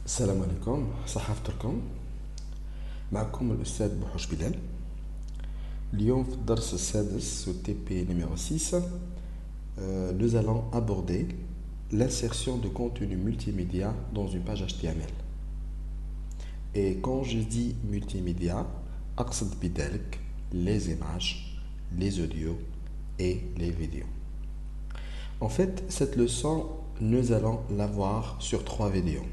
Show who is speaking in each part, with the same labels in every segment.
Speaker 1: السلام عليكم صحافتكم. معكم الأستاذ بوحوش بلال. اليوم في الدرس السادس والتي بي numéro 6. Nous allons aborder l'insertion de contenu multimédia dans une page HTML. Et quand je dis multimédia, أقصد بذلك les images, les audios et les vidéos. En fait, cette leçon, nous allons la voir sur 3 vidéos.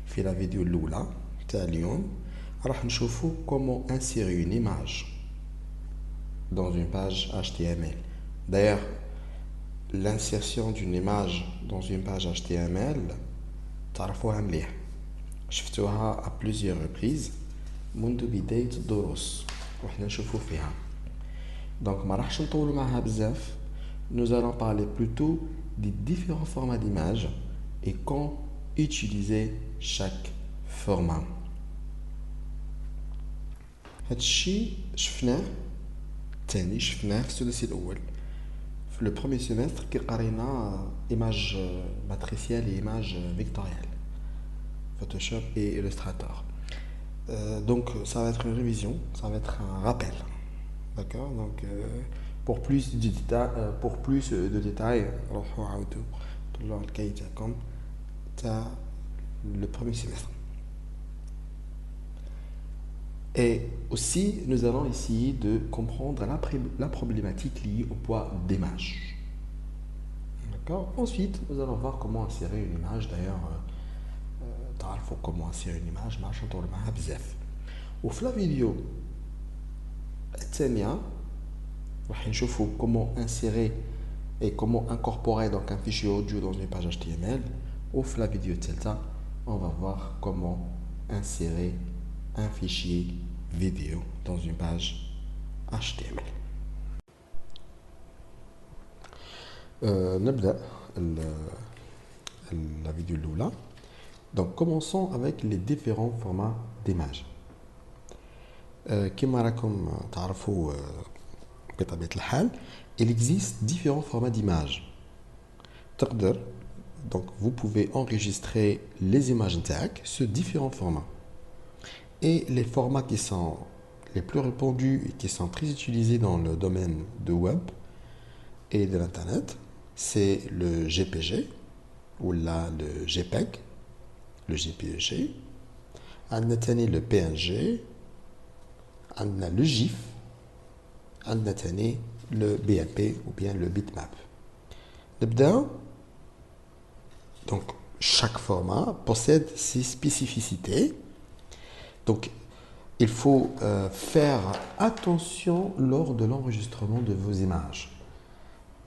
Speaker 1: في la vidéo الأولى تاع اليوم راح نشوفوا comment insérer une image dans une page HTML. D'ailleurs, l'insertion d'une image dans une page HTML تعرفوها مليح، شفتوها à plusieurs reprises منذ بداية الدروس وحنا نشوفوا فيها. Donc ما راحش نطولوا معها بزاف. Nous allons parler plutôt des différents formats d'images et quand utiliser chaque format. هادشي شفناه في الثلاثي الاول في لو بروميير سيمستر كي قرينا ايماج ماتريسيال et image vectorielle, Photoshop et Illustrator. Donc ça va être une révision, ça va être un rappel. D'accord. Donc pour plus de détails روحوا عاودوا طلعوا الكاي تاعكم تاع le premier semestre. Et aussi, nous allons essayer de comprendre la problématique liée au poids d'image. D'accord. Ensuite, nous allons voir comment insérer une image. D'ailleurs, تعرفوا comment insérer une image. ما عادش نطول معها بزاف. وفي la vidéo الثانية راح نشوفوا comment insérer et comment incorporer donc un fichier audio dans une page HTML. وفي la vidéo الثالثة on va voir comment insérer un fichier vidéo dans une page HTML. نبدأ la vidéo الأولى. Donc commençons avec les différents formats d'images. كما راكم تعرفوا بطبيعة الحال il existe différents formats d'images. تقدر donc vous pouvez enregistrer les images نتاعك sur différents formats. Et les formats qui sont les plus répandus et qui sont très utilisés dans le domaine du web et de l'internet, c'est le JPG ou là le JPEG, le JPEG, عندنا تاني le PNG, عندنا le GIF, عندنا تاني le BMP ou bien le bitmap. نبدأ. Donc chaque format possède ses spécificités. Donc il faut faire attention lors de l'enregistrement de vos images.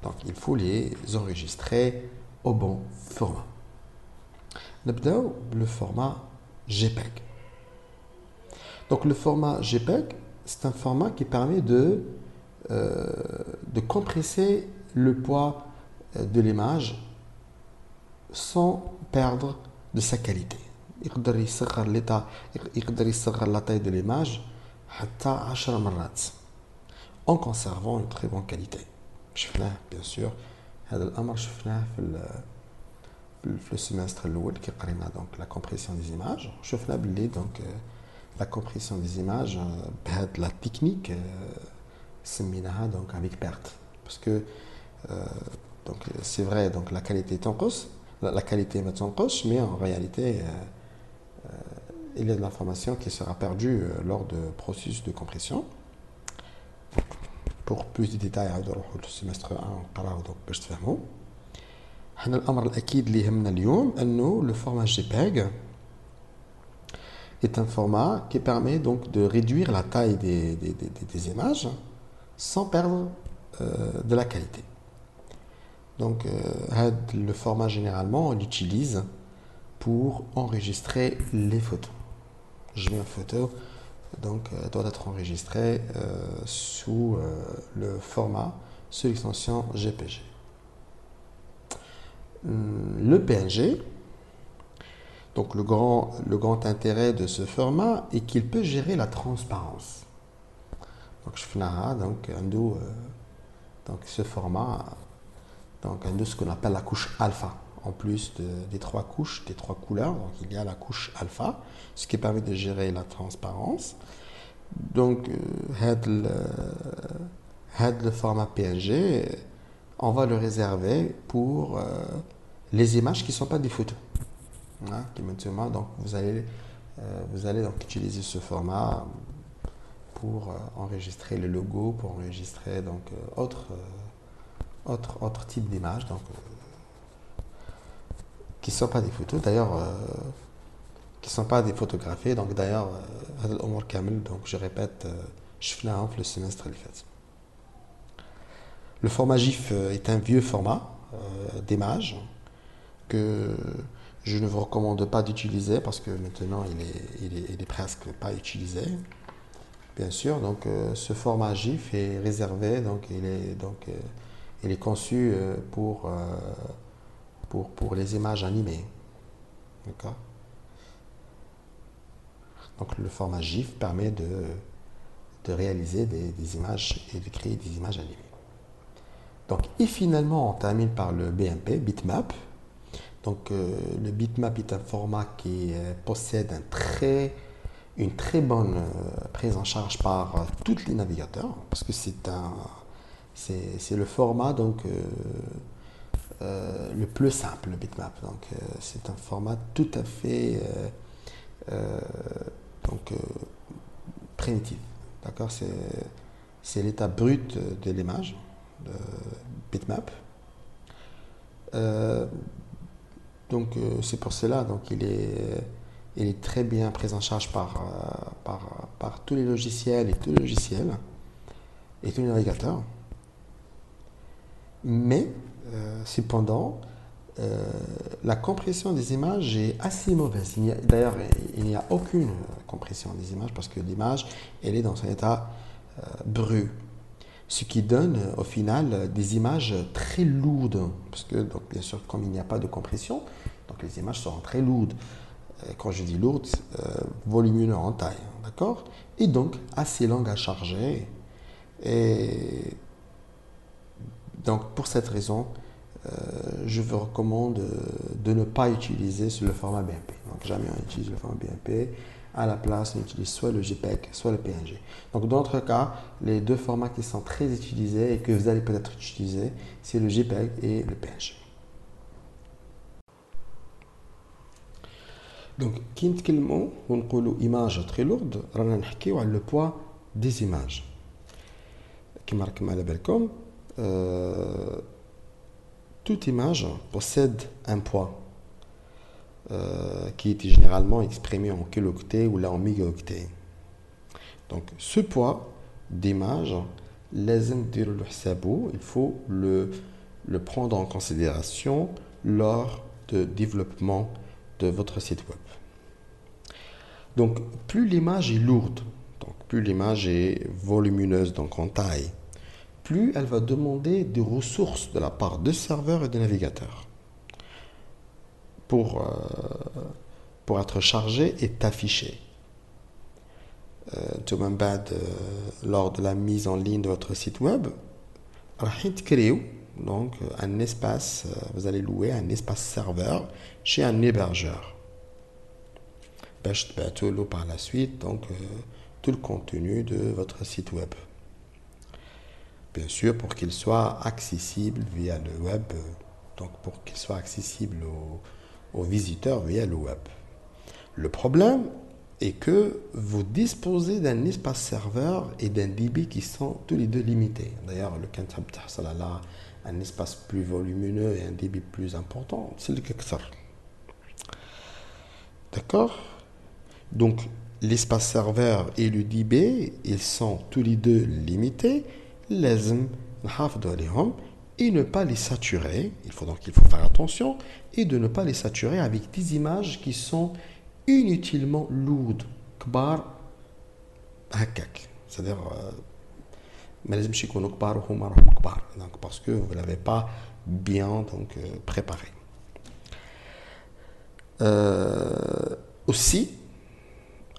Speaker 1: Donc il faut les enregistrer au bon format. نبدأ le format JPEG. Donc le format JPEG, c'est un format qui permet de compresser le poids de l'image sans perdre de sa qualité. يقدر يصغر la taille de l'image حتى 10 مرات en conservant une très bonne qualité. شفناه bien sûr هذا الأمر شفناه في السمستر الأول كي قرينا donc la compression des images. شفنا باللي donc la compression des images بهذه la technique سميناها donc avec perte parce que donc c'est vrai donc la qualité تنقص la qualité ما تنقص mais en réalité il y a de l'information qui sera perdue lors du processus de compression. Pour plus de détails عاودوا روحوا للسمستر 1 وقراو donc باش تفهموا. حنا الامر الاكيد اللي يهمنا اليوم انه le format JPEG est un format qui permet donc de réduire la taille des images sans perdre de la qualité. Donc le format généralement on l'utilise pour enregistrer les photos. Je mets une photo, donc doit être enregistrée sous le format, sous l'extension JPG. Le PNG, donc le grand intérêt de ce format est qu'il peut gérer la transparence. Donc je fais donc ce format, donc ce qu'on appelle la couche alpha en plus des trois couches, des trois couleurs. Donc il y a la couche alpha, ce qui permet de gérer la transparence. Donc le format PNG, on va le réserver pour les images qui ne sont pas des photos. Hein, donc vous allez donc utiliser ce format pour enregistrer le logo, pour enregistrer donc autre type d'images donc qui ne sont pas des photos d'ailleurs qui ne sont pas des photographies. Donc d'ailleurs donc je répète شفناهم في le semestre اللي فات. Le format GIF est un vieux format d'image que je ne vous recommande pas d'utiliser parce que maintenant il est presque pas utilisé. Bien sûr, donc ce format GIF est réservé, donc il est conçu pour les images animées. D'accord? Donc le format GIF permet de réaliser des images et de créer des images animées. Donc, et finalement, on termine par le BMP, bitmap. Donc, le bitmap est un format qui possède une très bonne prise en charge par tous les navigateurs, parce que c'est le format donc, le plus simple, le bitmap. Donc, c'est un format tout à fait donc, primitif. D'accord? C'est l'état brut de l'image, de bitmap. Donc c'est pour cela donc il est très bien pris en charge par tous les logiciels et tous les navigateurs. Mais cependant la compression des images est assez mauvaise. D'ailleurs, il n'y a aucune compression des images parce que l'image elle est dans son état brut. Ce qui donne au final des images très lourdes, parce que donc, bien sûr comme il n'y a pas de compression, donc les images seront très lourdes. Quand je dis lourdes, volumineux en taille, d'accord? Et donc assez longues à charger. Et donc pour cette raison, je vous recommande de ne pas utiliser le format BMP. Donc jamais on utilise le format BMP. À la place, on utilise soit le JPEG, soit le PNG. Donc, dans notre cas, les deux formats qui sont très utilisés et que vous allez peut-être utiliser, c'est le JPEG et le PNG. Donc, quand on parle d'image très lourde, on va parler le poids des images. Comme toute image possède un poids. Qui est généralement exprimé en kilooctets ou là en mégaoctets. Donc ce poids d'image, il faut le prendre en considération lors du développement de votre site web. Donc plus l'image est lourde, donc plus l'image est volumineuse donc en taille, plus elle va demander des ressources de la part de serveurs et de navigateurs. Pour être chargé et affiché. Lors de la mise en ligne de votre site web, donc un espace, vous allez louer un espace serveur chez un hébergeur. Par la suite, donc tout le contenu de votre site web. Bien sûr, pour qu'il soit accessible via le web, donc pour qu'il soit accessible aux visiteurs via le web. Le problème est que vous disposez d'un espace serveur et d'un débit qui sont tous les deux limités. D'ailleurs, le Kantab a un espace plus volumineux et un débit plus important, c'est le Kaksar. D'accord? Donc, l'espace serveur et le débit, ils sont tous les deux limités. لازم نحافظوا عليهم et ne pas les saturer. Il faut faire attention et de ne pas les saturer avec des images qui sont inutilement lourdes. كبار هكاك. C'est-à-dire ما لازمش يكونوا كبار وهما راهم كبار. Donc parce que vous l'avez pas bien donc préparé. Aussi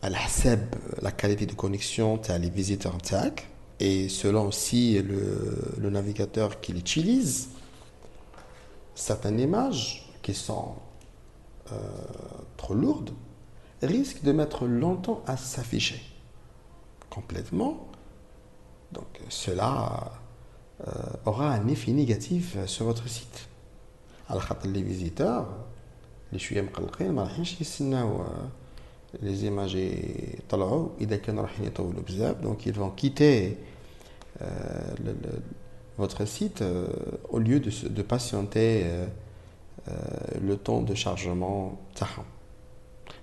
Speaker 1: على حساب la qualité de connexion تاع les visiteurs تاعك et selon aussi le navigateur qu'il utilise, certaines images qui sont trop lourdes risquent de mettre longtemps à s'afficher complètement. Donc cela aura un effet négatif sur votre site. على خاطر les visiteurs اللي شويه مقلقين ما راحينش يستناو les images يطلعوا اذا كانوا رايحين يطولوا بزاف. Donc ils vont quitter votre site au lieu de patienter le temps de chargement تاعهم.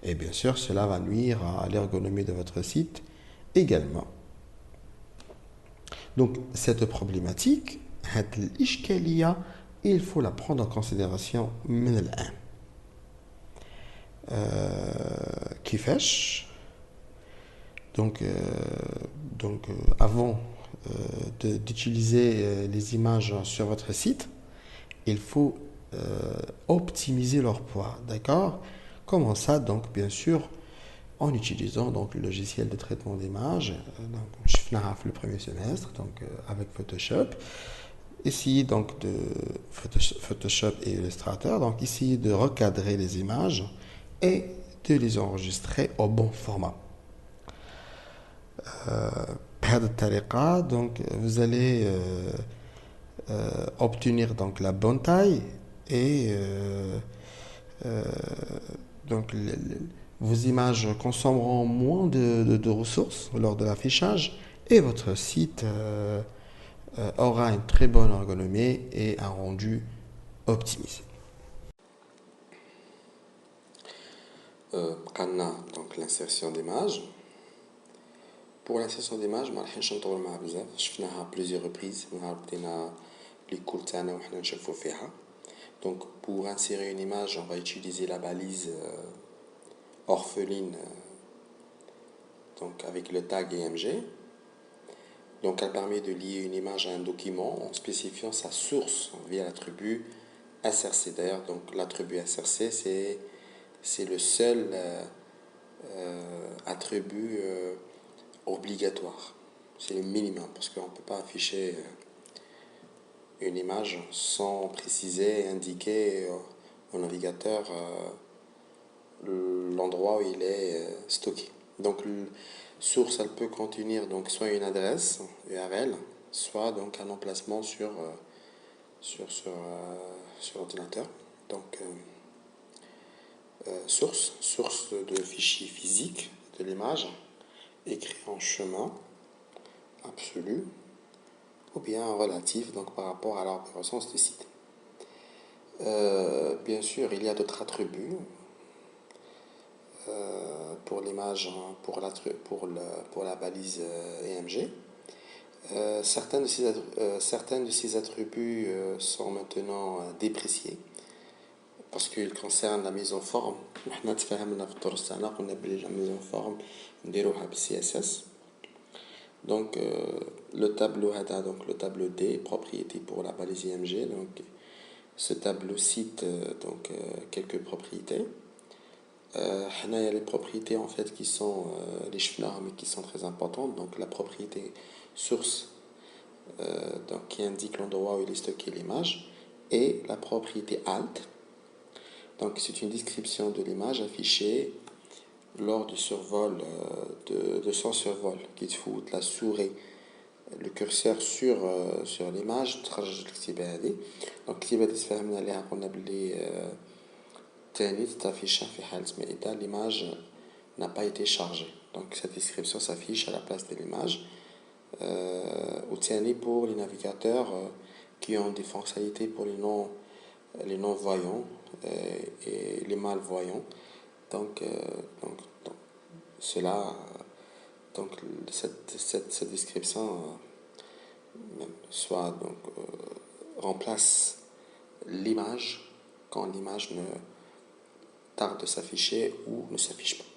Speaker 1: Et bien sûr, cela va nuire à l'ergonomie de votre site également. Donc, cette problématique, il faut la prendre en considération من الآن. كيفاش؟ Donc, avant d'utiliser les images sur votre site, il faut optimiser leur poids, d'accord? Comment ça? Donc, bien sûr, en utilisant donc, le logiciel de traitement d'images. Je fais le premier semestre donc, avec Photoshop. Essayez donc de Photoshop et Illustrator. Donc, essayez de recadrer les images et de les enregistrer au bon format. Donc, vous allez obtenir donc, la bonne taille et donc vos images consommeront moins de ressources lors de l'affichage et votre site aura une très bonne ergonomie et un rendu optimisé. Donc l'insertion d'images. Pour l'insertion d'images, ما راحش نطول معها بزاف. شفناها plusieurs reprises. بدينا les cours تاعنا وحنا نشوفوا فيها. Donc pour insérer une image, on va utiliser la balise orpheline donc avec le tag EMG. Donc elle permet de lier une image à un document en spécifiant sa source via l'attribut src. D'ailleurs, donc l'attribut src c'est le seul attribut obligatoire. C'est le minimum parce qu'on ne peut pas afficher une image sans préciser et indiquer au navigateur l'endroit où il est stocké. Donc source, elle peut contenir donc soit une adresse URL, soit donc un emplacement sur ordinateur. Donc source de fichier physique de l'image écrit en chemin absolu ou bien relatif donc par rapport à l'arborescence du site. Bien sûr, il y a d'autres attributs pour l'image, pour la balise EMG. Certains de ces attributs sont maintenant dépréciés parce qu'ils concernent la mise en forme. On a la mise en forme CSS. Donc le tableau D, propriété pour la balise IMG. Donc ce tableau cite donc quelques propriétés. Il y a les propriétés en fait qui sont les chenards mais qui sont très importantes. Donc la propriété source donc qui indique l'endroit où il est stocké l'image et la propriété alt. Donc c'est une description de l'image affichée lors du survol de son survol qui te fout la souris le curseur sur l'image تخرج الكتيبة هذه. donc الكتيبة اللي تفهمنا عليها قلنا باللي تاني تافيش في حالة ما إذا l'image n'a pas été chargée. Donc cette description s'affiche à la place de l'image. Ou تاني pour les navigateurs qui ont des fonctionnalités pour les non-voyants et les malvoyants. Donc cela, donc cette description soit donc remplace l'image quand l'image ne tarde de s'afficher ou ne s'affiche pas.